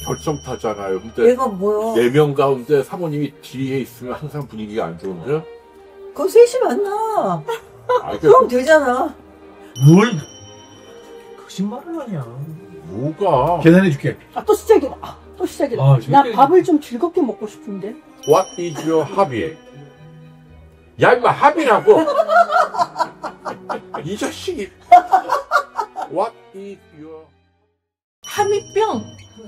결정타잖아요. 근데 얘가 뭐야? 4명 가운데 사모님이 뒤에 있으면 항상 분위기가 안 좋은데? 그거 셋이 만나. 아, 그럼 되잖아. 뭘 거짓말을 하냐. 뭐가? 계산해줄게. 또 시작이다. 또 시작이다. 아, 나 진짜. 밥을 좀 즐겁게 먹고 싶은데. What is your hobby? 야, 임마, 합의라고! 이 자식이. What is your. 함익병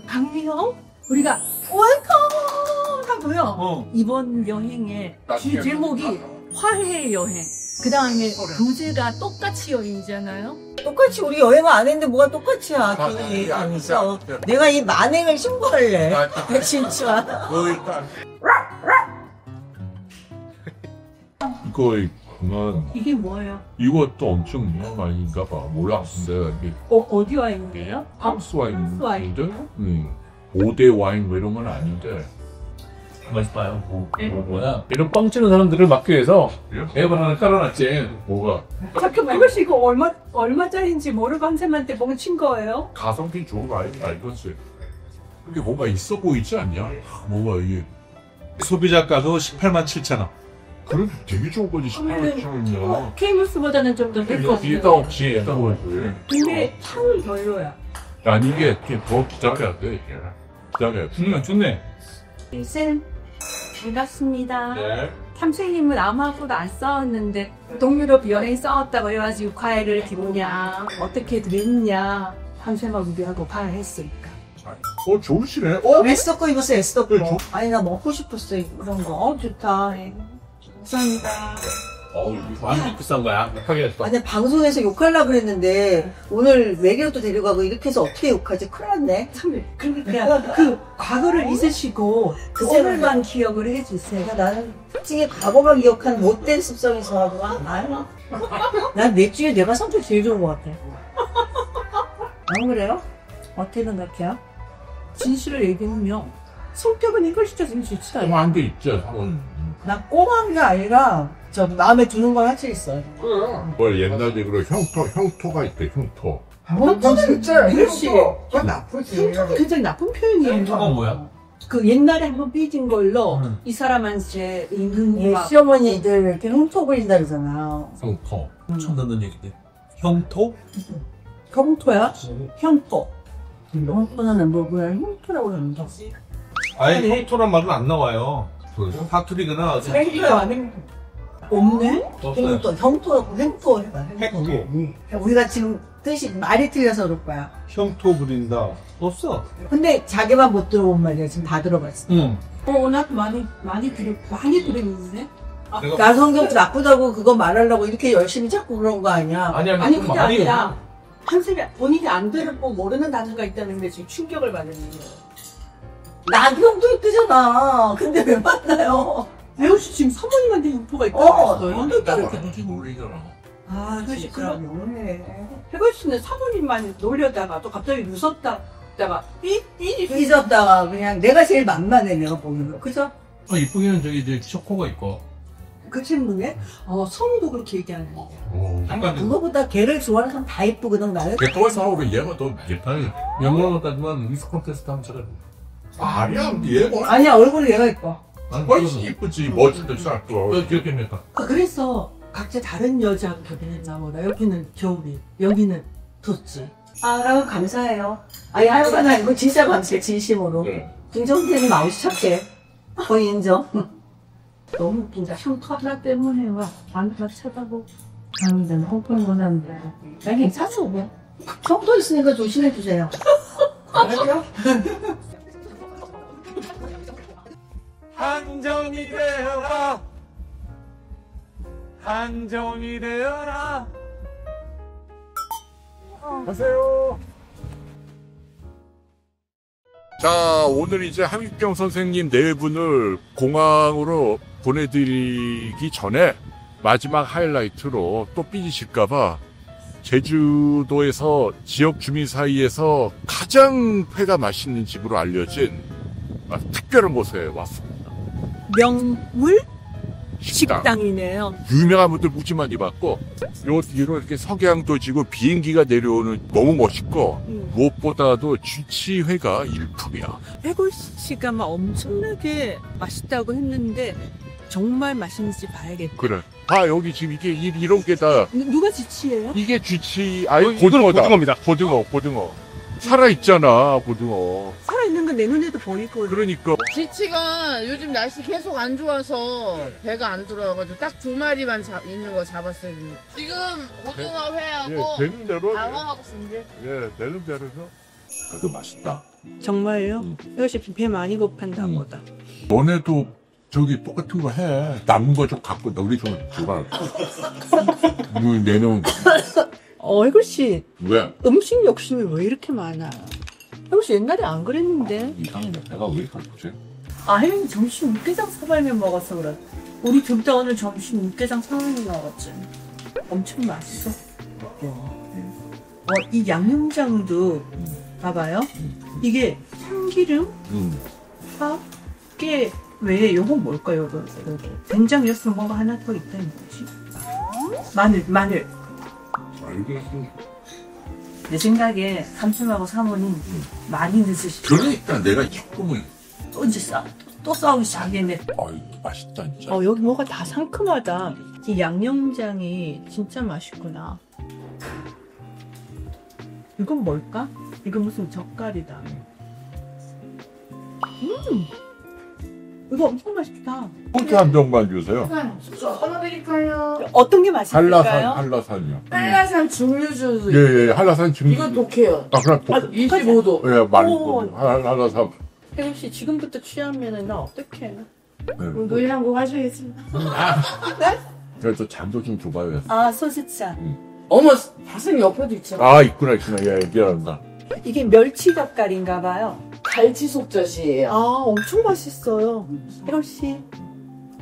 강미영 우리가 웰컴 하고요. 이번 여행의 제목이 화해 여행. 그 다음에 부제가 똑같이 여행이잖아요. 똑같이 우리 여행을 안 했는데 뭐가 똑같이야. 기분이 아니죠. 내가 이 만행을 신고할래. 진짜. 일단. 이거 그만. 이게 뭐예요? 이것도 엄청 유명한 와인인가 봐. 몰랐는데 이게 어디 와인이에요? 프랑스 프랑스 와인인데, 5대 와인 뭐 이런 건 아닌데. 맛있어요. 뭐야? 이런 뻥 치는 사람들을 막기 위해서 앱을 하나 깔아놨지. 뭐가? 잠깐만 이것이 이거 얼마짜리인지 모르고 한 쌤한테 멍친 거예요? 가성비 좋은 와인이다 이거지. 이게 뭔가 있어 보이지 않냐? 뭐가 이게. 소비자가도 18만 7천 원. 그래도 되게 좋은 거지 18,000원이야. 케이무스보다는 좀 더 될 것 비싸 같은데. 없이 했던 거지. 근데 향은 별로야. 아니 이게 더 기다려야 돼 이게. 기다려야 돼. 좋네. 쌤 반갑습니다. 네. 탐생님은 아무하고도 안 싸웠는데 동유럽 여행 싸웠다고 해가지고 과외를 기보냐 어떻게 됐냐 탐생하고 우리하고 과외했으니까. 좋으시네. 에스더거 입었어 에스더거. 네, 아니 나 먹고 싶었어 이런 거. 좋다. 감사합니다. 완전 비싼 거야. 하겠어. 아니 방송에서 욕하려고 그랬는데 오늘 외계어도 데려가고 이렇게 해서 어떻게 욕하지? 큰일 났네. 참 그러니까 그 과거를 잊으시고 오늘만 기억을 해주세요. 나는 솔직히 과거만 기억하는 못된 습성이 있어가지고 난 넷 중에 내가 성격 제일 좋은 것 같아. 안 그래요? 어떻게 생각해요? 진실을 얘기하면 성격은 이글시켜주면 좋지 않아요? 꽁한 게 있죠. 나 꽁한 게 아니라 저 마음에 드는 건 확실히 있어요. 뭘 옛날 얘기로 형토가 있대 형토. 형토는 있잖아. 그렇지. 그건 나쁘지. 형토는 굉장히 나쁜 표현이에요. 저건 뭐야? 그 옛날에 한번 삐진 걸로 이 사람한테 있는 시어머니들 이렇게 흉토 부린다 그러잖아. 형토. 처음 듣는 얘기인데. 형토? 형토야? 형토. 형토는 뭐야? 흉토라고 그러는데. 아예 형토란 말은 안 나와요. 사투리거나 형토야 아닌 없네? 없어요. 형토라고 횡토 해봐. 핵토. 우리가 지금 뜻이 말이 틀려서 그럴 거야. 형토 부린다. 없어. 근데 자기만 못 들어본 말이야. 지금 다 들어봤어. 응. 나도 많이 들어있는데? 내가- 나 성격 나쁘다고 그거 말하려고 이렇게 열심히 자꾸 그런 거 아니야? 아니, 아니 그건 그게 말이 아니라 한쌤이 본인이 안 들었고 모르는 단어가 있다는 게 지금 충격을 받는 거예요. 나경도 이쁘잖아. 근데 왜 만나요? 배우씨 지금 사모님한테 인포가 있다고 했어요? 모르잖아. 아, 그렇지. 그럼 너무해. 배우씨는 사모님만 놀려다가 또 갑자기 웃었다가 삐졌다가 그냥 내가 제일 만만해, 내가 보는 거. 그죠? 이쁘게는 저기 이제 초코가 있고. 그 친구네? 성도 그렇게 얘기하는 거. 약간 그거보다 걔를 좋아하는 사람 다 이쁘거든, 나는. 개똥을 사오면 얘가 더 아니, 영어로 따지면 미스 콘테스트 하면 잘해. 말이야 얘가 아니야, 얼굴이 얘가 이뻐. 훨씬 이쁘지 멋진데 싹도. 기억됩니까? 그래서 각자 다른 여자하고 결혼했나 보다. 여기는 겨울이, 여기는 덥지. 아유, 감사해요. 아니, 하여간 아니고 진짜 감사해, 진심으로. 네. 김정태는 마음이 착해. 거의 인정. 너무 웃긴다. 형토 하나 때문에 와. 안나 쳐다보고. 아무튼 홍콩은 한데. 나 괜찮아, 뭐. 형도 있으니까 조심해주세요. 알았죠? 한정이 되어라. 한정이 되어라. 가세요. 자, 오늘 이제 함익병 선생님 네 분을 공항으로 보내드리기 전에 마지막 하이라이트로 또 삐지실까봐 제주도에서 지역 주민 사이에서 가장 회가 맛있는 집으로 알려진 특별한 곳에 왔습니다. 명물? 식당이네요. 유명한 분들 묵지만 입었고 요 뒤로 이렇게 석양도 지고 비행기가 내려오는 너무 멋있고 무엇보다도 주치회가 일품이야. 해골 씨가 막 엄청나게 맛있다고 했는데 정말 맛있는지 봐야겠다. 그래. 아 여기 지금 이게 이런 게 다 누가 지치예요? 이게 주치 아니 이거는 고등어입니다. 고등어 살아 있잖아 고등어. 살아있는 건 내 눈에도 보이고. 그러니까 지치가 요즘 날씨 계속 안 좋아서 배가 안 들어와가지고 딱 2마리만 있는 거 잡았어요. 지금 고등어 회하고 되는 대로 방어하고 있는데. 되는 대로서 그래도 맛있다. 정말요? 이것이 배 많이 고판다 보다. 너네도 저기 똑같은 거 해. 남은 거 좀 갖고 너 우리 좀 줘봐. 내놓은 해골 씨 왜? 음식 욕심이 왜 이렇게 많아? 해골 씨 옛날에 안 그랬는데. 이상해. 내가 왜 이렇게 아프지? 혜영이 점심 육개장 사발면 먹어서 그래. 우리 둘 다 오늘 점심 육개장 사발면 먹었지. 엄청 맛있어. 이 양념장도 봐봐요. 이게 참기름, 파, 깨 외에 요건 뭘까요? 요거 된장 요소 뭐가 하나 더 있다는 거지. 마늘. 내 생각에 삼촌하고 사모님 많이 늦으시죠. 그러니까 내가 조금은 또 이제 또 싸우기 시작했네. 맛있다 진짜. 여기 뭐가 다 상큼하다. 이 양념장이 진짜 맛있구나. 이건 뭘까? 이건 무슨 젓갈이다. 이거 엄청 맛있다. 포트 한 병만 주세요. 하나 드릴까요? 어떤 게 맛있을까요? 한라산이요. 한라산 증류주. 예, 한라산 지금. 이거 독해요. 그럼 25도. 예, 많이 오. 한라산. 혜영 씨 지금부터 취하면은 나 어떡해? 노래 한 곡 하셔야겠습니다. 그래서 잔도 좀 줘봐요. 소주차. 어머, 가슴 옆에도 있잖아. 있구나. 예, 미안합니다. 이게 멸치 젓갈인가 봐요. 갈치 속젓이에요. 엄청 맛있어요. 혜영 씨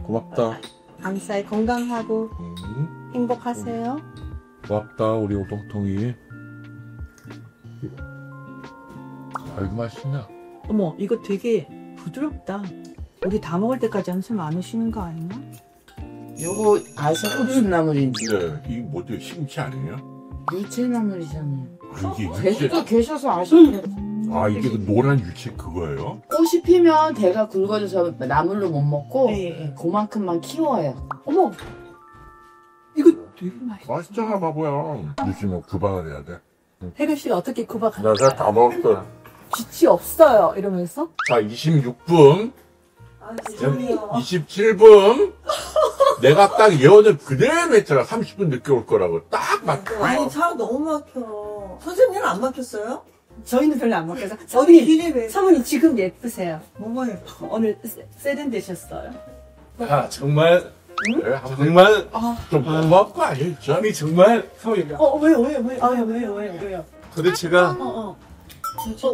고맙다. 감사히 건강하고 행복하세요. 고맙다, 우리 오동통이. 아이고, 맛있네. 어머, 이거 되게 부드럽다. 우리 다 먹을 때까지 한숨 안 오시는 거 아니야? 요거 아시아 고추나물인지. 네, 이게 뭐지? 심치 아니에요? 유채나물이잖아요. 이게 제주도 계셔서 아시겠네요. 이게 그 노란 유채 그거예요? 꽃이 피면 대가 굵어져서 나물로 못 먹고 네. 그만큼만 키워요. 어머, 이거 되게 맛있어. 맛있잖아, 바보야. 요즘에 구박을 해야 돼. 혜교 씨가 어떻게 구박하는 내가 다 먹었어. 쥐치 없어요 이러면서? 자, 26분, 죄송해요. 27분. 내가 딱 예언을 그대로 했잖아. 30분 늦게 올 거라고. 딱 맞고. 아니 차 너무 막혀. 선생님은 안 막혔어요? 저희는 별로 안 먹혀서. 어디 길이 왜? 사모님 지금 예쁘세요. 뭐가 예뻐? 오늘 세련되셨어요. 정말 네, 정말 좀 고마운 거 아니겠죠? 아니 정말 사모님 왜요? 도대체가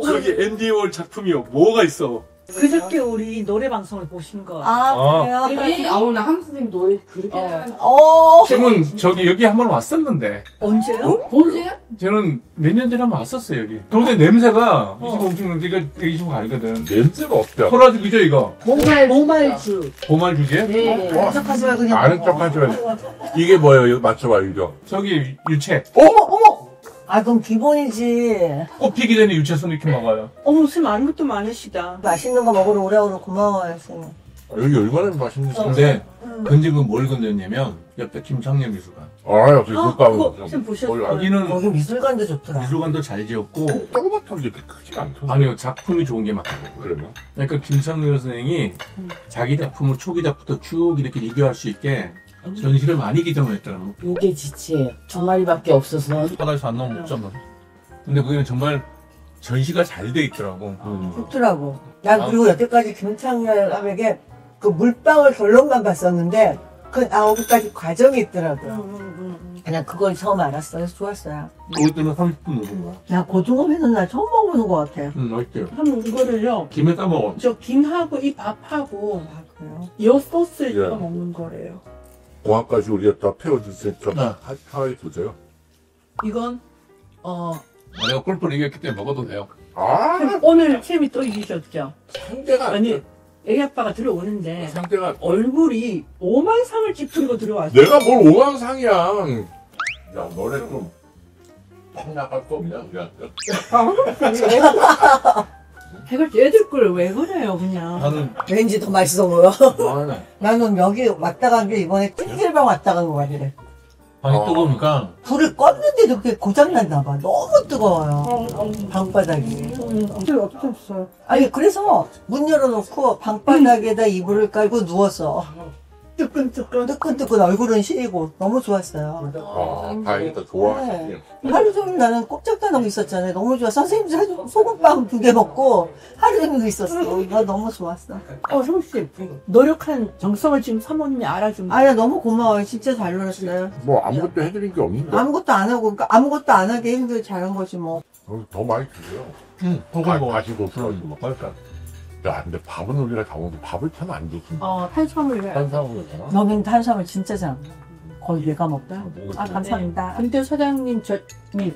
저기 앤디 월 작품이요 뭐가 있어? 그저께 우리 노래 방송을 보신 거. 그래요? 나 한선생님 노래 그렇게 하는 지금은 저기 여기 한 번 왔었는데 언제요? 보세요? 저는 몇 년 전에 한 번 왔었어요 여기. 근데 냄새가 이 집 엄청 냄새가 이 집 아니거든. 냄새가 없다. 토라지 그죠 이거? 모말주. 고말주제? 네. 척하지 말고 그냥. 아는 척 하지 마. 이게 뭐예요? 이거 맞춰봐, 이거. 저기 유채. 어머! 그럼 기본이지. 꽃 피기 전에 유채순 이렇게 먹어요. 어머, 술 많은 것도 많으시다. 맛있는 거 먹으러 오라고 고마워요, 선생님. 여기 얼마나 맛있는지. 근데 건지는 뭘 건졌냐면 옆에 김창렬 미술관. 여기 그거 국가고. 좀 보셨어요? 여기는 거기 미술관도 좋더라. 미술관도 잘 지었고 조그맣게 이렇게 크지가 않던데. 아니요 작품이 좋은 게 많아요. 그러면? 그러니까 김창렬 선생이 자기 작품을 초기작부터 쭉 이렇게 리뷰할 수 있게 전시를 많이 기점을 했더라고요. 요게 지치예요. 2마리밖에 없어서. 바다에서 안 나오면 못 잡아. 근데 거기는 정말 전시가 잘 돼 있더라고. 좋더라고. 난 그리고 여태까지 김창렬 감에게 그 물방울 결론만 봤었는데 그 나오기까지 과정이 있더라고요. 그냥 그걸 처음 알았어. 그래서 좋았어요. 올 때는 30분 오는 거야. 나 고등어 회는 나 처음 먹어보는 것 같아. 맛있대요. 한번 이거를요. 김에 싸먹어. 저 김하고 이 밥하고 그래요? 이 소스를 예. 찍어 먹는 거래요. 공항까지 우리가 다 태워주세요. 네. 하나씩 보세요. 이건 내가 골프를 이겼기 때문에 먹어도 돼요. 오늘 챔이 또 이기셨죠? 상대가 아니 애기 아빠가 들어오는데 상대가 얼굴이 5만 상을 찍히고 들어왔어. 내가 뭘 오광상이야. 야, 너네 좀 팍 나갈 거 없냐? 그냥. 해결 애들 걸 왜 그래요 그냥. 나는 왠지 더 맛있어 보여. 나는 나는 여기 왔다 간 게 이번에 찜질방 왔다 간 거 같아. 방이 뜨거우니까 불을 껐는데도 그게 고장났나 봐. 너무 뜨거워요. 방바닥이. 어떻게 없어요? 아니 그래서 문 열어놓고 방바닥에다 이불을 깔고 누웠어. 뜨끈뜨끈 얼굴은 시리고 너무 좋았어요. 다행이다. 좋아. 네. 하루 종일 나는 꼼짝도 있었잖아요. 너무 좋아. 선생님도 소금빵 2개 먹고 하루 종일 있었어. 나 너무 좋았어. 성씨 노력한 정성을 지금 사모님이 알아준. 아야 너무 고마워요. 진짜 잘 놀았어요. 뭐 아무것도 해드린 게 없는데. 아무것도 안 하고 그러니까 아무것도 안 하게 힘들게 잘한 거지 뭐. 더 많이 주세요. 혹은 뭐 가지고 풀어주고 막. 그러니까 야, 근데 밥은 우리가 다 먹는데 밥을 참 안 주지. 탄수화물 왜? 탄수화물 너는 탄수화물 진짜 잘 먹어. 거의 내가 먹다. 아 감사합니다. 근데 사장님 저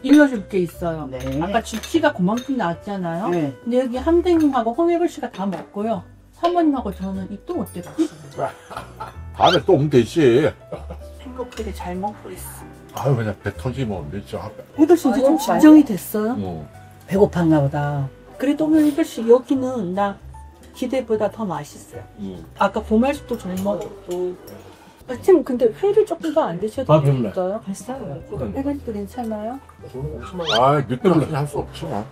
일러줄 게 있어요. 네. 아까 GT가 그만큼 나왔잖아요. 네. 근데 여기 함댕님하고 홍혜걸 씨가 다 먹고요. 사모님하고 저는 입도 못 대고 다음에 또 오면 되지. 행복하게 잘 먹고 있어. 아유, 그냥 배 터지면 진짜. 혜걸 씨 이제 좀 진정이 됐어요? 배고팠나 보다. 그래도 오늘 혜걸 씨 여기는 나 기대보다 더 맛있어요. 아까 보말숙도 잘 먹었고. 지금 근데 회를 조금 더 안 드셔도 배불러. 되겠어요? 됐어요. 혜걸 씨도 괜찮아요? 아, 늦게까지 할 수 없지 뭐.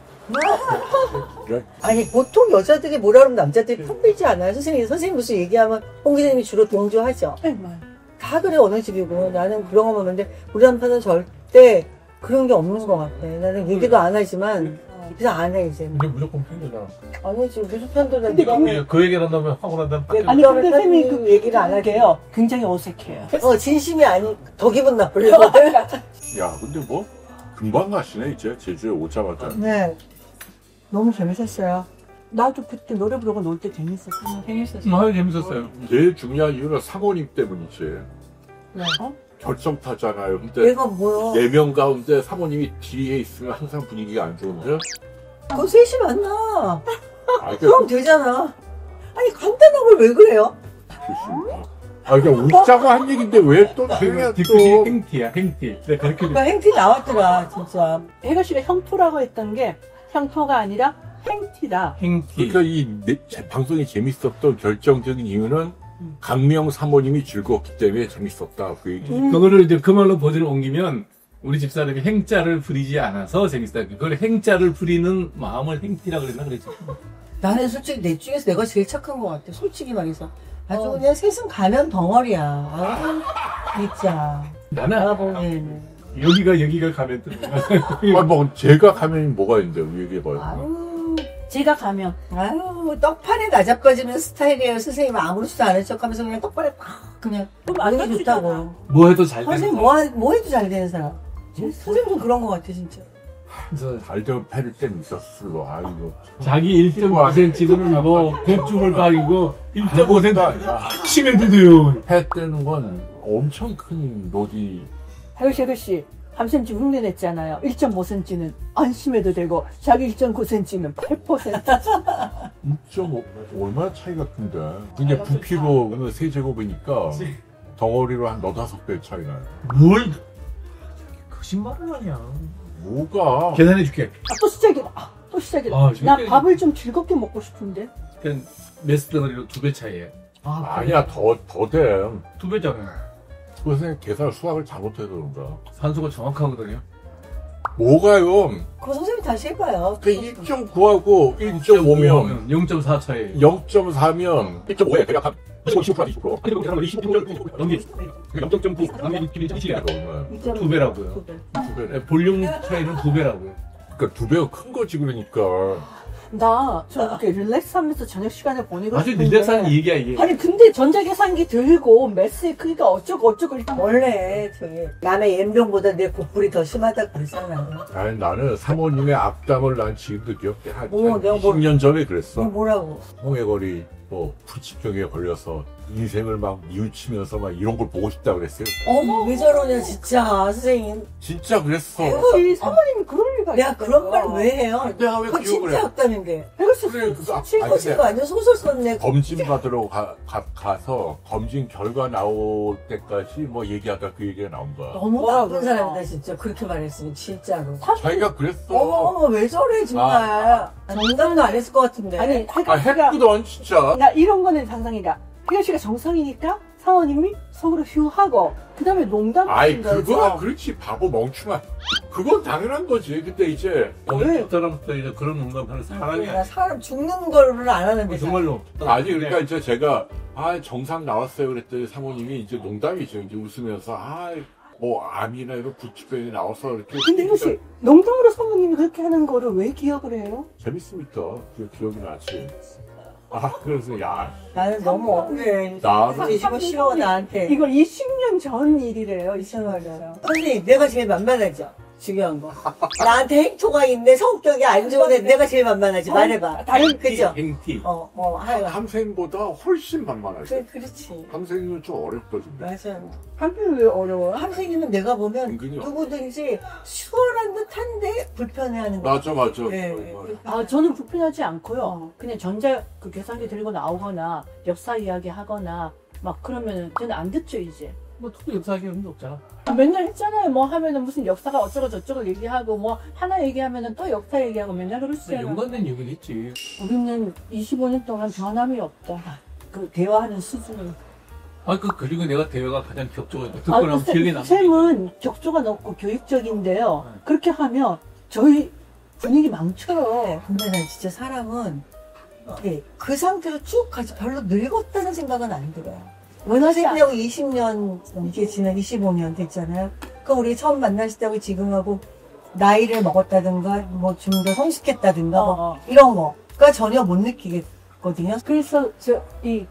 그래. 아니 보통 여자들이 뭐라 그러면 남자들이 편들지 않아요. 선생님 무슨 얘기하면 홍 기자님이 주로 동조하죠. 네, 말. 다 그래 어느 집이고 나는 그런 거 먹는데 우리 남편은 절대 그런 게 없는 것 같아. 나는 얘기도 안 하지만 그래서 안 해 이제. 이게 무조건 편이잖아. 아니지 무슨 편도는 근데 그 얘기를 한다면 하고 난 다음에 아니 근데 선생님이 그 얘기를 안 하게. 게요. 굉장히 어색해요. 진심이 아니 더 기분 나쁘려고. 야, 근데 뭐 금방 가시네 이제 제주에 오자마자. 네. 너무 재밌었어요. 나도 그때 노래 부르고 놀 때 재밌었어요. 아 재밌었어요. 제일 중요한 이유는 사모님 때문이지. 어? 결정타잖아요. 근데 얘가 뭐야? 4명 가운데 사모님이 뒤에 있으면 항상 분위기가 안 좋은데. 그거 셋이 만나. 아, 그럼 되잖아. 아니 간단한 걸 왜 그래요? 그냥 웃자고 한 얘기인데 왜 또 그냥 뒤끝이 또. 행티야 행티. 내가 그렇게 그러니까 행티 나왔더라 진짜. 혜가 씨가 형토라고 했던 게 형토가 아니라 행티다. 행티. 그러니까 방송이 재밌었던 결정적인 이유는 강명 사모님이 즐거웠기 때문에 재밌었다. 그 얘기. 그거를 이제 그 말로 버전을 옮기면 우리 집사람이 행자를 부리지 않아서 재밌다. 그걸 행자를 부리는 마음을 행티라고 그랬나 그랬지. 나는 솔직히 내 중에서 내가 제일 착한 것 같아. 솔직히 말해서. 아주 그냥 셋은 가면 덩어리야. 아유, 진짜. 나는 알아보면. 여기가 가면 또 뭐 제가 가면 뭐가 있는데 얘기해봐요. 아유, 제가 가면 아유, 떡판에 나자빠지는 스타일이에요. 선생님 아무렇지도 않은 척 하면서 그냥 떡판에 팍 그냥. 그럼 안 그게 좋다고. 뭐 해도 잘 되는 선생님 거. 뭐 해도 잘 되는 사람. 선생님도 그런 것 같아, 진짜. 잘 되면 패를 땐 있었어. 아이고. 자기 1.5cm는 뭐 곱죽을 가리고 1.5cm 치면 되요. 패 뜨는 건 엄청 큰 노디. 혜가 씨 3cm 흉내 냈잖아요. 1.5cm는 안심해도 되고 자기 1.9cm는 8%. 2.5 얼마나 차이가 큰데. 근데 부피로 세제곱이니까 덩어리로 한 4-5배 차이 나요. 뭘 거짓말을 하냐. 뭐가? 계산해 줄게. 또 시작이다. 또 시작이다. 아, 나 재밌게 밥을 좀 즐겁게 먹고 싶은데. 그냥 메스 덩어리로 2배 차이에. 아니야, 더 돼. 2배잖아요. 그 선생님 계산 수학을 잘못해서 그런가. 산수가 정확하거든요. 뭐가요? 그거 선생님 다시 해봐요. 그 1.9하고 1.5면 0.4 차이. 0.4면 1.5에 대략 한 20%. 그리고 계산을 25% 넘기. 0.9 남의 1.7이라고. 2배라고요. 볼륨 차이는 2배라고요. 그러니까 2배가 큰 거지 그러니까. 나 저렇게 릴렉스하면서 저녁 시간에 보내고 아주 싶은데. 릴렉스한 얘기야 이게. 아니 근데 전자계산기 들고 메스의 크기가 어쩌고 원래 저기 남의 연병보다 내 곱불이 더 심하다고 그러잖아. 아니 나는 사모님의 악담을 난 지금도 기억해. 한 내가 20년 전에 그랬어. 뭐라고? 홍해거리 뭐 불치병에 걸려서 인생을 막 뉘우치면서 막 이런 걸 보고 싶다 그랬어요. 어머, 왜 저러냐, 진짜, 선생님. 진짜 그랬어. 우리 사모님이 그럴 리가 내가 있어요. 그런 말 왜 해요? 내가 왜 그거 기억을 해? 진짜였다는 게. 그래, 그거 실컷 실거 아니야? 소설 썼네. 검진 받으러 가서 검진 결과 나올 때까지 뭐 얘기하다 그 얘기가 나온 거야. 너무 나쁜 사람이다, 진짜. 그렇게 말했으면, 진짜로. 자기가 그랬어. 어머, 왜 저래, 정말. 농담도 안 했을 것 같은데. 아니, 아, 했거든, 진짜. 나 이런 거는 상상이다. 혜연 씨가 정상이니까 사모님이 속으로 휴하고 그 다음에 농담 아이, 하신 거죠? 그거, 그렇지, 바보 멍충아. 그건 당연한 거지. 근데 이제, 어느 사람부터 이제 그런 농담하는 사람이 나 사람 죽는 거를 안 하는데. 정말로. 아니, 그러니까 이제 제가, 정상 나왔어요. 그랬더니 사모님이 이제 농담이죠. 이제 웃으면서, 뭐, 암이나 이런 부치병이 나와서 이렇게. 근데 혜연 씨 농담으로 사모님이 그렇게 하는 거를 왜 기억을 해요? 재밌으니까. 그 기억이 나지. 그래서, 야, 나는 너무 억울해. 나는- 뒤지고 싫어, 나한테. 이걸 20년 전 일이래요. 20년 전. 선생님, 내가 제일 만만하죠? 중요한 거. 나한테 행토가 있네, 성격이 안 좋은데 내가 제일 만만하지. 말해봐. 다른 그죠? 행티. 하여간. 함생보다 훨씬 만만하지. 그렇지. 함생은 좀 어렵거든요. 맞아. 한편이 왜 어려워요? 함생이는 내가 보면 은근히 누구든지 수월한 듯 한데 불편해하는 거. 맞아. 네. 저는 불편하지 않고요. 그냥 전자 그 계산기 들고 나오거나 역사 이야기 하거나 막 그러면은 저는 안 듣죠 이제. 뭐 특별히 역사하기 의미 없잖아. 맨날 했잖아요. 뭐 하면은 무슨 역사가 어쩌고 저쩌고 얘기하고 뭐 하나 얘기하면은 또 역사 얘기하고 맨날 그러시잖아요. 연관된 얘기는 있지. 우리는 25년 동안 변함이 없다. 그 대화하는 수준이. 그리고 내가 대화가 가장 격조가 듣고 나면 기억에 남는 쌤은 격조가 높고 교육적인데요. 그렇게 하면 저희 분위기 망쳐요. 근데 난 진짜 사람은 그 상태로 쭉 가지 별로 늙었다는 생각은 안 들어요. 선생님하고 20년, 이게 지난 25년 됐잖아요. 그러니까 우리 처음 만났을 때하고 지금하고 나이를 먹었다든가, 뭐 좀 더 성숙했다든가, 뭐 이런 거가 전혀 못 느끼겠거든요. 그래서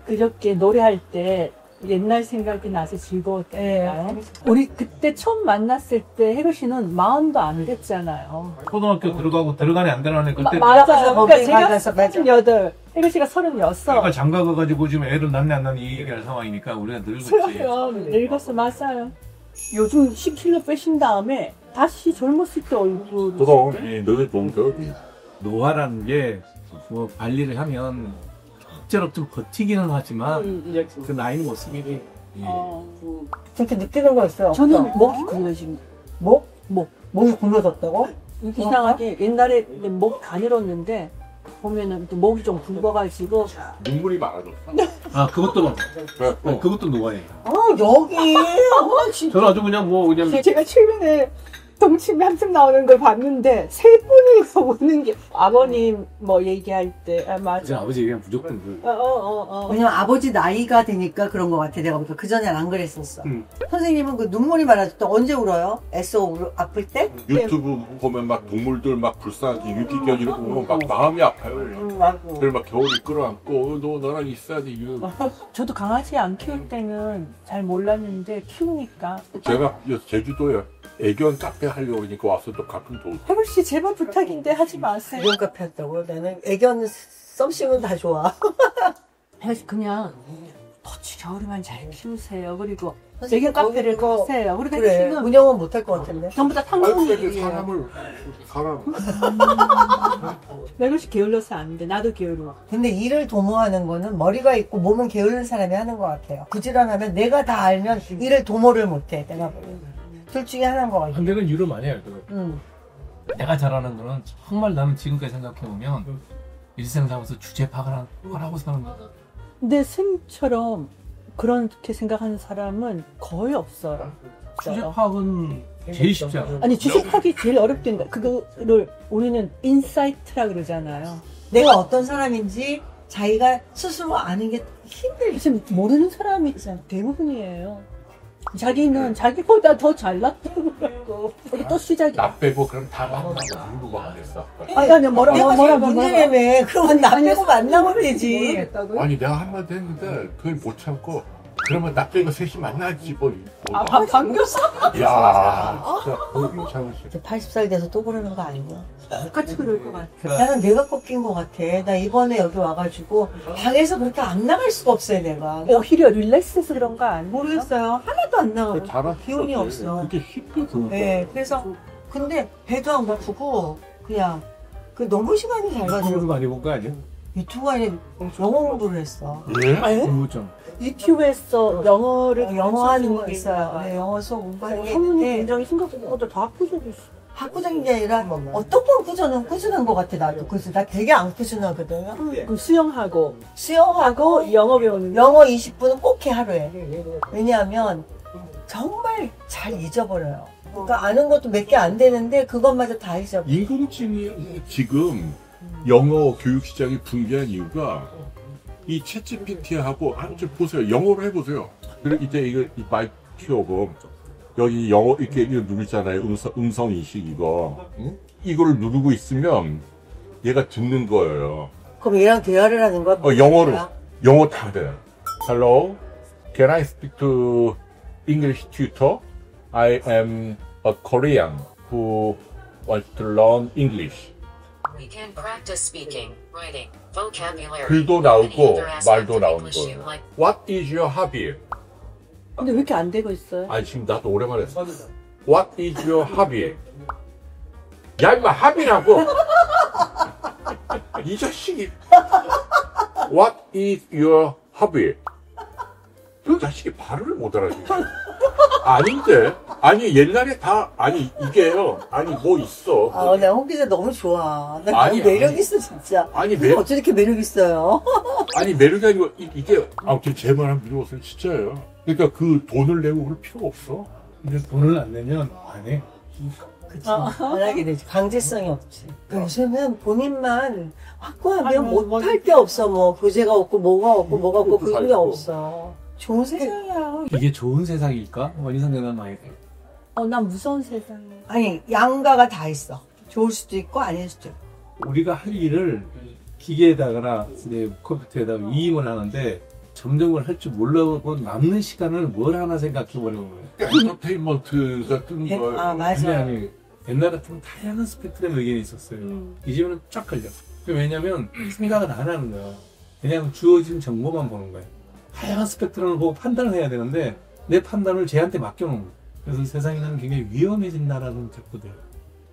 그저께 노래할 때 옛날 생각이 나서 즐거웠잖아요. 우리 그때 처음 만났을 때 혜교 씨는 마흔도 안 됐잖아요. 초등학교 들어가네 안 들어가네 그때 맞아요. 그러니까 거기에 제가 받아서, 맞아. 38, 혜교 씨가 36. 그러니까 장가 가가지고 지금 애를 낳네 안 낳네 이 얘기할 상황이니까 우리가 늙었지. 그럼 늙었어 맞아요. 요즘 10kg 빼신 다음에 다시 젊었을 때 얼굴. 그럼 너네 동생이 노화라는 게 뭐 관리를 하면 억지로 버티기는 하지만 그 나이는 모습이 그렇게 느끼는 거 있어요. 저는 목이 굴러진 목이 굴러졌다고? 이상하게 옛날에 목 가늘었는데 보면은 또 목이 좀 굵어가지고 눈물이 많아졌어. 그것도 그것도 노화예요. 여기. 진짜. 저는 아주 그냥 제가 최근에 동치미 한참 나오는 걸 봤는데 세 분이서 웃는 게 아버님 뭐 얘기할 때 맞아. 아버지 얘기하면 무조건 왜냐면 아버지 나이가 되니까 그런 것 같아. 내가 보니까 그전엔 안 그랬었어. 선생님은 그 눈물이 많아졌다. 언제 울어요? 아플 때? 유튜브 보면 막 동물들 막 불쌍하게 유기견 이런 거 보면 막 마음이 아파요. 맞아. 그걸 막 겨울에 끌어안고 너 너랑 있어야 돼 이거. 저도 강아지 안 키울 때는 잘 몰랐는데 키우니까 제가 제주도에 애견 카페 하려고 그러니까 와서 또 가끔 도. 혜교 씨 제발 부탁인데 하지 마세요. 애견 카페 했다고? 나는 애견 썸씽은 다 좋아. 그냥 더치 겨울에만 잘 키우세요. 그리고 선생님, 애견 카페를 거기 그거- 가세요. 그러니까 그래. 지금 운영은 못할 것 같은데. 전부 다 아니 근데 탕수육이에요. 사람 혜교 씨 게을러서 안 돼. 나도 게을러. 근데 일을 도모하는 거는 머리가 있고 몸은 게으른 사람이 하는 것 같아요. 부지런하면 내가 다 알면 일을 도모를 못해. 내가 보면. 둘 중에 하나인 것 같아요. 근데는 일을 많이 해요. 내가 잘하는 거는 정말 나는 지금까지 생각해보면 일생살면서 주제 파악을 하고 사는 거야. 근데 쌤처럼 그렇게 생각하는 사람은 거의 없어요. 주제 파악은 제일 쉽지 않아. 아니 주식하기 제일 어렵던데 그거를 우리는 인사이트라 그러잖아요. 내가 어떤 사람인지 자기가 스스로 아는 게 힘들지. 지금 모르는 사람이 있잖아. 대부분이에요. 자기는 자기보다 더 잘났다고 그러고 또 시작이야. 나 빼고 그럼 다 만나고 누구가 안 했어. 아니 뭐라 문제라며. 그러면 나 빼고 만나면 되지. 아니 내가 한마디 했는데 그걸 못 참고 그러면 나 빼고 셋이 만나지 뭐. 반겼어? 야, 진짜 괜찮으시. 이제 80살 돼서 또 그러는 거 아니야? 똑같이 그럴 것 같아. 나는 내가 꺾인 것 같아. 나 이번에 여기 와가지고 방에서 그렇게 안 나갈 수가 없어요, 내가. 오히려 릴렉스해서 그런 거 아니야? 모르겠어요. 하나도 안 나가고. 잘하셨어. 기운이 없어. 그게 힙해서. 네, 그래서 근데 배도 안 고프고 그냥 그 너무 시간이 잘 유튜브도 가더라고. 많이 본 거 아니야? 유튜브 안에 영어 공부를 했어. 예? 공부점. 유튜브에서 영어를 영어 하는 거 있어요. 네, 영어 수업 공부하는 게 학문이 있는데 굉장히 심각하고 다 꾸준히 있어. 학구적인 게 아니라 어떤 건 꾸준한 것 같아, 나도. 그래서 나 되게 안 꾸준하거든요. 그럼 수영하고 수영하고 영어 배우는 영어 20분은 꼭 해, 하루에. 왜냐하면 정말 잘 잊어버려요. 그러니까 아는 것도 몇 개 안 되는데 그것마저 다 잊어버려. 인공지능이 지금 영어 교육 시장이 붕괴한 이유가 이 챗GPT하고 한번 보세요. 영어로 해보세요. 그리고 이제 이거 이 마이크 키우고 여기 영어 이렇게 이거 누르잖아요. 음성 인식 이거. 응? 이거를 누르고 있으면 얘가 듣는 거예요. 그럼 얘랑 대화를 하는 거야? 영어로. 영어 다 돼. Hello, can I speak to English tutor? I am a Korean who wants to learn English. We can practice speaking, writing, vocabulary. 글도 and 나오고 other aspect 말도 of 나오는 English you 거예요. like. What is your hobby? 근데 왜 이렇게 안 되고 있어요? 아니 지금 나도 오랜만에 했어. What is your hobby? 야 임마 합이라고. 이 자식이. What is your hobby? 그 자식이 발음을 못 알아듣지. 아닌데. 아니 옛날에 다 아니 이게요. 아니 뭐 있어. 아, 나 홍 기자 너무 좋아. 나 아니, 너무 매력 아니. 있어, 진짜. 아니 어쩜 이렇게 매력 있어요? 아니 매력이 아니고 이게 아무튼 제 말 한번 들어보세요. 진짜예요. 그러니까 그 돈을 내고 그럴 필요가 없어. 근데 돈을 안 내면 안 해. 그치. 안 하게 되지. 강제성이 없지. 요새는 본인만 확고하면 아니, 못할 게 없어. 뭐, 교재가 없고, 뭐가 없고, 뭐가 없고, 그것도 다 그게 있고. 없어. 좋은 세상이야. 이게 좋은 세상일까? 뭐 이런 생각은 많이 돼. 난 무서운 세상. 아니, 양가가 다 있어. 좋을 수도 있고, 아닐 수도 있고. 우리가 할 일을 기계에다가나 이제 컴퓨터에다가 위임을 하는데 점점을 할 줄 몰라보고 남는 시간을 뭘 하나 생각해 버리는 거예요. 엔터테인먼트가 뜨는 거예요. 아, 맞아. 아니, 옛날 같으면 다양한 스펙트럼의 의견이 있었어요. 이제는 쫙 걸려. 왜냐면 생각을 안 하는 거야. 그냥 주어진 정보만 보는 거예요. 다양한 스펙트럼을 보고 판단을 해야 되는데 내 판단을 쟤한테 맡겨놓은 거예요. 그래서 세상에는 굉장히 위험해진다라는 자꾸 돼요.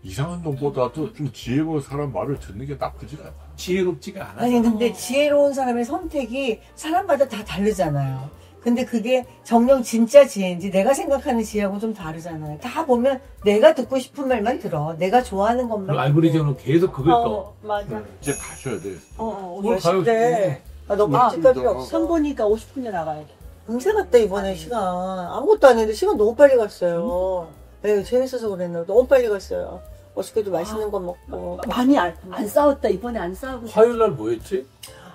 이상한 놈보다도 좀 지혜로운 사람 말을 듣는 게 나쁘지 않아. 지혜롭지가 않아. 아니, 근데 지혜로운 사람의 선택이 사람마다 다 다르잖아요. 근데 그게 정녕 진짜 지혜인지 내가 생각하는 지혜하고 좀 다르잖아요. 다 보면 내가 듣고 싶은 말만 들어. 내가 좋아하는 것만. 그럼 알고리즘으로 계속 그걸 떠. 맞아. 이제 가셔야 돼. 뭘 가요? 때. 아, 너 일찍 갈 필요 없어. 선보니까 50분에 나가야 돼. 금세 갔다, 이번에 시간. 아무것도 안 했는데 시간 너무 빨리 갔어요. 네, 재밌어서 그랬나. 너무 빨리 갔어요. 어저께도 맛있는 거 먹고. 많이 안 싸웠다. 이번에 안 싸우고. 화요일 날 뭐 했지?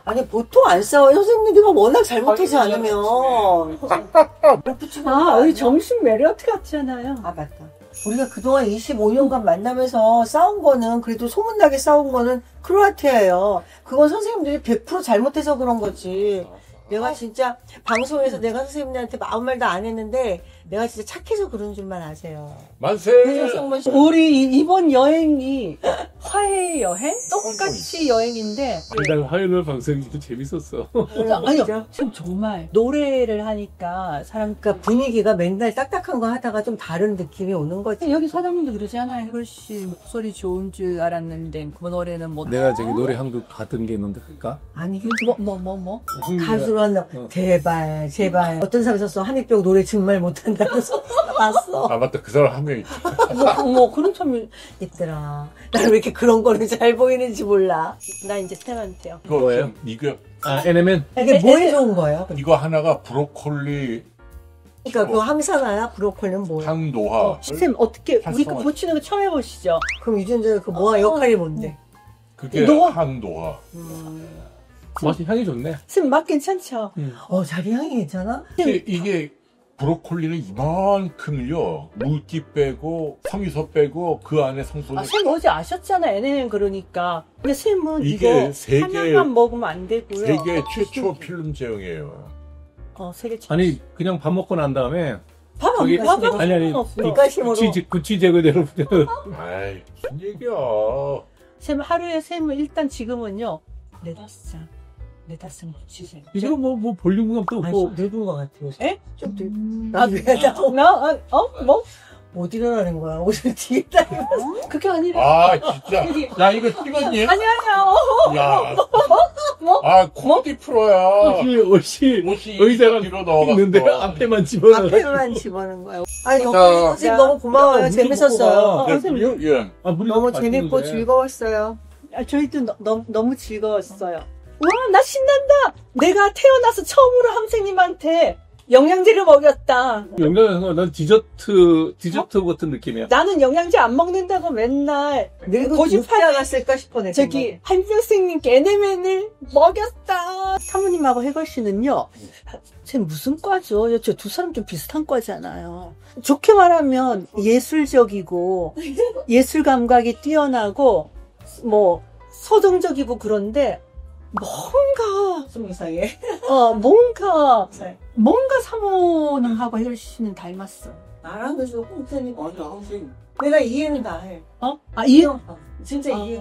아니, 보통 안 싸워요. 선생님들이 워낙 잘못하지 않으면. 우리 정신 메리어트 같잖아요. 아, 맞다. 우리가 그동안 25년간 만나면서 싸운 거는, 그래도 소문나게 싸운 거는 크로아티아예요. 그건 선생님들이 100% 잘못해서 그런 거지. 내가 진짜 방송에서 내가 선생님들한테 아무 말도 안 했는데 내가 진짜 착해서 그런 줄만 아세요. 만세! 우리 이번 여행이 화해 여행? 똑같이 여행인데 난 화요일 날 방송이 또 재밌었어. 아니요 지금 정말 노래를 하니까 사람 그러니까 분위기가 맨날 딱딱한 거 하다가 좀 다른 느낌이 오는 거지. 여기 사장님도 그러잖아요. 혜글씨 목소리 좋은 줄 알았는데 그 노래는 뭐 내가 저기 노래 한곡 받은 게 있는데 할까? 아니, 뭐 가수로 한다. 제발, 제발. 어떤 사람 썼어. 한입병 노래 정말 못한다고 썼어. 아 맞다. 그 사람 한 명 있지. 뭐 그런 참이 있더라. 나는 왜 이렇게 그런 거는 잘 보이는지 몰라. 나 이제 태한테요. 이거 뭐예요? 이거 아, NMN. 이게 뭐에 좋은 거예요? 이거 하나가 브로콜리 그러니까 그거 항산화야? 브로콜리는 뭐야? 항노화. 쌤 어떻게 우리 거 활성화. 고치는 거 처음 해보시죠? 그럼 유전자 그 뭐야 역할이 뭔데? 그게 노화? 항노화. 맛이 향이 좋네. 쌤 맛 괜찮죠? 자기 향이 괜찮아? 근데 이게 브로콜리는 이만큼요. 물기 빼고 성이소 빼고 그 안에 성분이 쌤 어제 아셨잖아. NMN 그러니까. 근데 쌤은 이게 이거 세계- 하나만 먹으면 안 되고요. 세계 최초 필름 제형이에요. 세계 아니 그냥 밥 먹고 난 다음에 밥 저기- 안 먹어. 아니 뒷가심으로. 구치 제거대로 아이 무슨 얘기야. 쌤 하루에 쌤은 일단 지금은요 4-5장 주세요. 이거 뭐 볼륨감도 없고 늙은 것 같아. 요새. 에? 좀 늙. 나 왜, 뭐? 못 일어나는 거야. 옷을 뒤에 따 그게 아니라 아 진짜. 야 이거 찍었니? 아니야. 야. 뭐? 아 코디 프로야. 옷이 옷이 의자가 뒤로 넣어갔어. 있는데 앞에만 집어넣어. 앞에만 집어넣은 거야. 아니, 자. 선생님 너무 고마워요. 야, 재밌었어요. 우리도 선생님. 예. 너무 재밌고 즐거웠어요. 저희도 너무 즐거웠어요. 와, 나 신난다. 내가 태어나서 처음으로 선생님한테 영양제를 먹였다. 영양가 난 디저트 같은 느낌이야. 나는 영양제 안 먹는다고 맨날 늙고 고집하는 죽지 않았을까 싶어, 내 저기 한병생님께 NMN을 먹였다. 사모님하고 혜걸 씨는요. 쌤 무슨 과죠? 저 두 사람 좀 비슷한 과잖아요. 좋게 말하면 예술적이고 예술 감각이 뛰어나고 뭐 서정적이고 그런데 뭔가 좀 이상해. 뭔가 사모님하고 혜걸 씨는 닮았어. 나랑도 조금 틀리고. 내가 이해는 다 해. 이해? 진짜 이해.